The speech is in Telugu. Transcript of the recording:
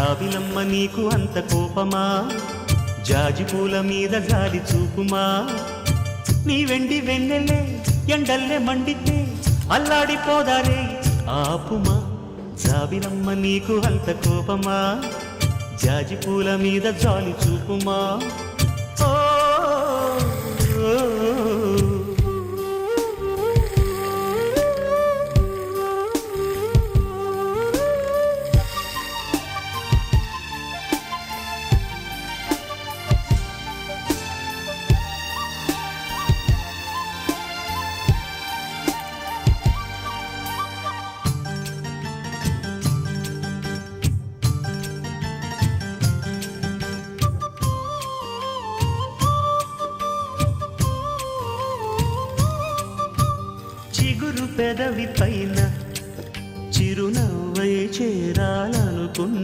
జాబిలమ్మ నీకు అంత కోపమా జాజి పూల మీద జాలి చూపుమా నీ వెండి వెన్నెలే ఎండల్లే మండితే అల్లాడిపోదారే ఆపుమా జాబిలమ్మ నీకు అంత కోపమా జాజి పూల మీద జాలి చూపుమా చిగురు పెదవి పైన చిరునవ్వై చేరాలనుకున్నా